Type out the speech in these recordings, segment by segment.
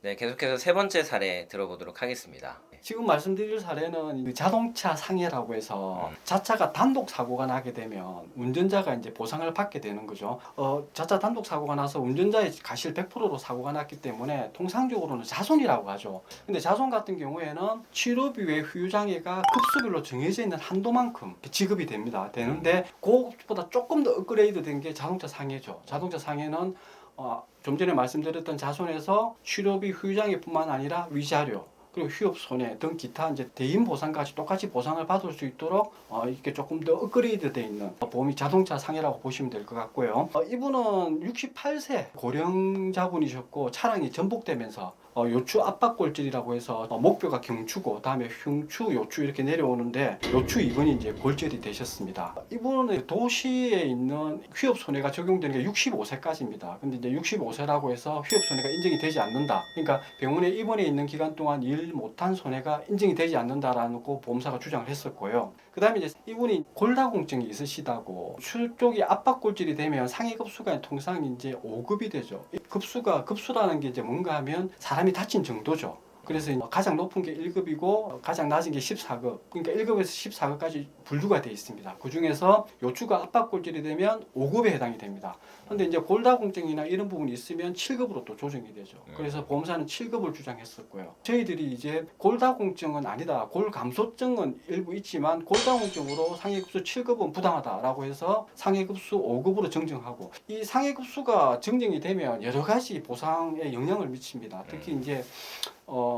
네, 계속해서 세 번째 사례 들어보도록 하겠습니다. 지금 말씀드릴 사례는 그 자동차 상해라고 해서 자차가 단독 사고가 나게 되면 운전자가 이제 보상을 받게 되는 거죠. 자차 단독 사고가 나서 운전자의 가실 100%로 사고가 났기 때문에 통상적으로는 자손이라고 하죠. 근데 자손 같은 경우에는 치료비 외 후유장애가 급수별로 정해져 있는 한도만큼 지급이 됩니다. 되는데 그것보다 조금 더 업그레이드 된 게 자동차 상해죠. 자동차 상해는 좀 전에 말씀드렸던 자손에서 치료비 후유장애뿐만 아니라 위자료 그리고 휴업 손해 등 기타 이제 대인 보상까지 똑같이 보상을 받을 수 있도록 이렇게 조금 더 업그레이드 돼 있는 보험이 자동차 상해라고 보시면 될 것 같고요. 이분은 68세 고령자분이셨고 차량이 전복되면서 요추 압박골절이라고 해서 목뼈가 경추고 다음에 흉추, 요추 이렇게 내려오는데 요추 2번이 이제 골절이 되셨습니다. 이분은 도시에 있는 휴업 손해가 적용되는 게 65세까지입니다. 근데 이제 65세라고 해서 휴업 손해가 인정이 되지 않는다. 그러니까 병원에 입원해 있는 기간 동안 일 못한 손해가 인정이 되지 않는다라는 거 보험사가 주장을 했었고요. 그 다음에 이제 이분이 골다공증이 있으시다고 추 쪽이 압박골절이 되면 상해급수가 통상 이제 5급이 되죠. 급수라는 게 이제 뭔가 하면 사람이 다친 정도죠. 그래서 가장 높은 게 1급이고 가장 낮은 게 14급. 그러니까 1급에서 14급까지 분류가 되어 있습니다. 그 중에서 요추가 압박골절이 되면 5급에 해당이 됩니다. 근데 이제 골다공증이나 이런 부분이 있으면 7급으로 또 조정이 되죠. 그래서 보험사는 7급을 주장했었고요. 저희들이 이제 골다공증은 아니다. 골감소증은 일부 있지만 골다공증으로 상해급수 7급은 부당하다라고 해서 상해급수 5급으로 정정하고 이 상해급수가 정정이 되면 여러 가지 보상에 영향을 미칩니다. 특히 이제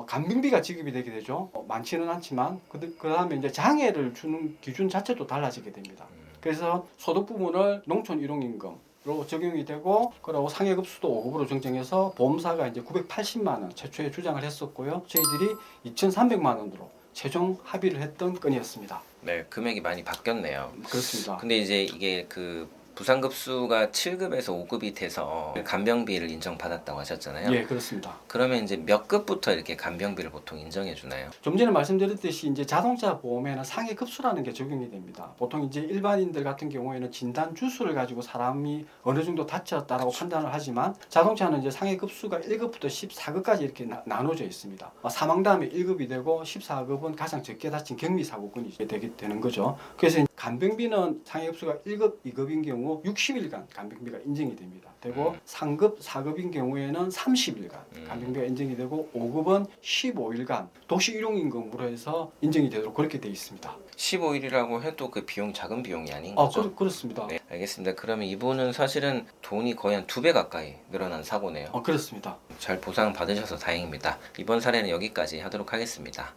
간병비가 지급이 되게 되죠. 많지는 않지만 그 다음에 이제 장애를 주는 기준 자체도 달라지게 됩니다. 그래서 소득 부분을 농촌 일용임금으로 적용이 되고 그리고 상해급수도 5급으로 정정해서 보험사가 이제 980만 원 최초에 주장을 했었고요. 저희들이 2,300만 원으로 최종 합의를 했던 건이었습니다. 네, 금액이 많이 바뀌었네요. 그렇습니다. 근데 이제 이게 그 부상급수가 7급에서 5급이 돼서 간병비를 인정받았다고 하셨잖아요. 예, 그렇습니다. 그러면 이제 몇 급부터 이렇게 간병비를 보통 인정해 주나요? 좀 전에 말씀드렸듯이 이제 자동차 보험에는 상해 급수라는 게 적용이 됩니다. 보통 이제 일반인들 같은 경우에는 진단 주수를 가지고 사람이 어느 정도 다쳤다라고 판단을 하지만 자동차는 이제 상해 급수가 1급부터 14급까지 이렇게 나눠져 있습니다. 사망 다음에 1급이 되고 14급은 가장 적게 다친 경미 사고군이 되는 거죠. 그래서 간병비는 상해 급수가 1급, 2급인 경우 60일간 간병비가 인정이 됩니다. 되고 상급, 4급인 경우에는 30일간 간병비가 인정이 되고 5급은 15일간 도시 일용임금으로 해서 인정이 되도록 그렇게 되어 있습니다. 15일이라고 해도 그 비용 작은 비용이 아닌 거죠? 그렇습니다. 네, 알겠습니다. 그러면 이분은 사실은 돈이 거의 한 2배 가까이 늘어난 사고네요. 그렇습니다. 잘 보상 받으셔서 다행입니다. 이번 사례는 여기까지 하도록 하겠습니다.